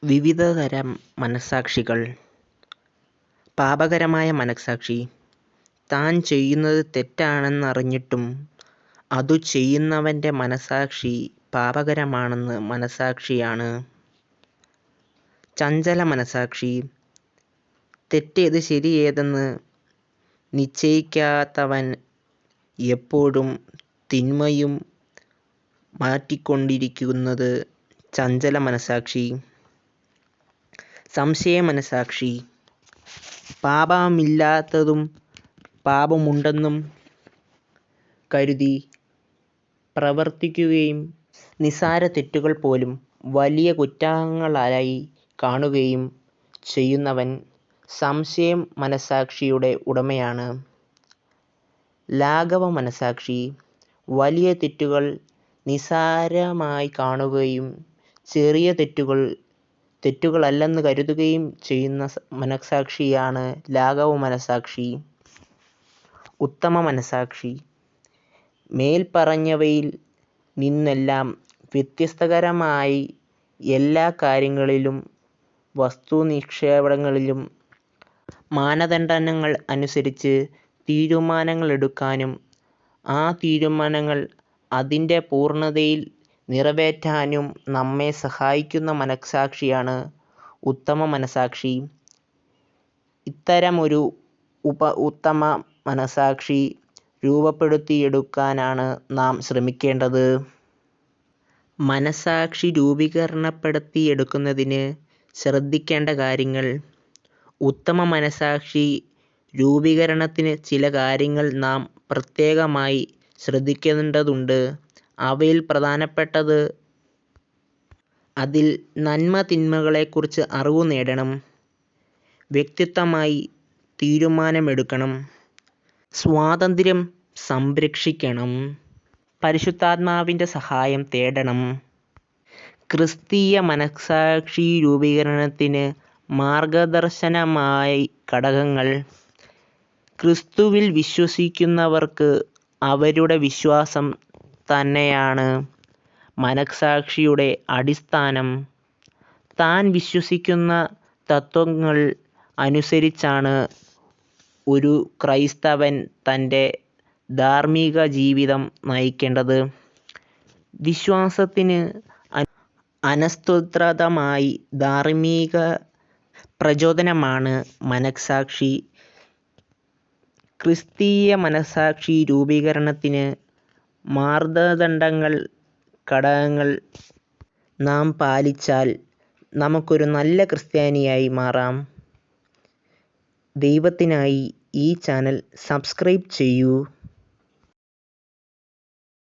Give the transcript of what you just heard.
വിവിധതരം മനസ്സാക്ഷികൾ. പാപകരമായ മനസ്സാക്ഷി. താൻ ചെയ്യുന്നത് തെറ്റാണെന്നറിഞ്ഞിട്ടും അതു ചെയ്യുന്നവൻ്റെ മനസ്സാക്ഷി പാപകരമാണെന്ന് മനസ്സാക്ഷിയാണ്. ചഞ്ചല മനസ്സാക്ഷി. തെറ്റേത് ശരിയേതെന്ന് നിശ്ചയിക്കാത്തവൻ എപ്പോഴും തിന്മയും മാറ്റിക്കൊണ്ടിരിക്കുന്നത് ചഞ്ചല മനസ്സാക്ഷി. സംശയ മനസ്സാക്ഷി. പാപമില്ലാത്തതും പാപമുണ്ടെന്നും കരുതി പ്രവർത്തിക്കുകയും നിസ്സാര തെറ്റുകൾ പോലും വലിയ കുറ്റങ്ങളായി കാണുകയും ചെയ്യുന്നവൻ സംശയ മനസ്സാക്ഷിയുടെ ഉടമയാണ്. ലാഘവ മനസ്സാക്ഷി. വലിയ തെറ്റുകൾ നിസ്സാരമായി കാണുകയും ചെറിയ തെറ്റുകളല്ലെന്ന് കരുതുകയും ചെയ്യുന്ന മനസ്സാക്ഷിയാണ് ലാഘവ മനസ്സാക്ഷി. ഉത്തമ മനസ്സാക്ഷി. മേൽപ്പറഞ്ഞവയിൽ നിന്നെല്ലാം വ്യത്യസ്തകരമായി എല്ലാ കാര്യങ്ങളിലും വസ്തുനിക്ഷേപങ്ങളിലും മാനദണ്ഡങ്ങൾ അനുസരിച്ച് തീരുമാനങ്ങളെടുക്കാനും ആ തീരുമാനങ്ങൾ അതിൻ്റെ പൂർണ്ണതയിൽ നിറവേറ്റാനും നമ്മെ സഹായിക്കുന്ന മനസ്സാക്ഷിയാണ് ഉത്തമ മനസ്സാക്ഷി. ഇത്തരമൊരു ഉത്തമ മനസ്സാക്ഷി രൂപപ്പെടുത്തിയെടുക്കാനാണ് നാം ശ്രമിക്കേണ്ടത്. മനസ്സാക്ഷി രൂപീകരണപ്പെടുത്തിയെടുക്കുന്നതിന് ശ്രദ്ധിക്കേണ്ട കാര്യങ്ങൾ. ഉത്തമ മനസ്സാക്ഷി രൂപീകരണത്തിന് ചില കാര്യങ്ങൾ നാം പ്രത്യേകമായി ശ്രദ്ധിക്കേണ്ടതുണ്ട്. അവയിൽ പ്രധാനപ്പെട്ടത് അതിൽ നന്മ തിന്മകളെക്കുറിച്ച് അറിവ് നേടണം, വ്യക്തിഗതമായി തീരുമാനമെടുക്കണം, സ്വാതന്ത്ര്യം സംരക്ഷിക്കണം, പരിശുദ്ധാത്മാവിൻ്റെ സഹായം തേടണം. ക്രിസ്തീയ മനസ്സാക്ഷി രൂപീകരണത്തിന് മാർഗദർശനമായ ഘടകങ്ങൾ. ക്രിസ്തുവിൽ വിശ്വസിക്കുന്നവർക്ക് അവരുടെ വിശ്വാസം തന്നെയാണ് മനസ്സാക്ഷിയുടെ അടിസ്ഥാനം. താൻ വിശ്വസിക്കുന്ന തത്ത്വങ്ങൾ അനുസരിച്ചാണ് ഒരു ക്രൈസ്തവൻ തൻ്റെ ധാർമ്മിക ജീവിതം നയിക്കേണ്ടത്. വിശ്വാസത്തിന് അനുസൃതമായി ധാർമ്മിക പ്രചോദനമാണ് മനസ്സാക്ഷി. ക്രിസ്തീയ മനസ്സാക്ഷി രൂപീകരണത്തിന് മാനദണ്ഡങ്ങൾ, ഘടകങ്ങൾ നാം പാലിച്ചാൽ നമുക്കൊരു നല്ല ക്രിസ്ത്യാനിയായി മാറാം. ദൈവത്തിനായി ഈ ചാനൽ സബ്സ്ക്രൈബ് ചെയ്യൂ.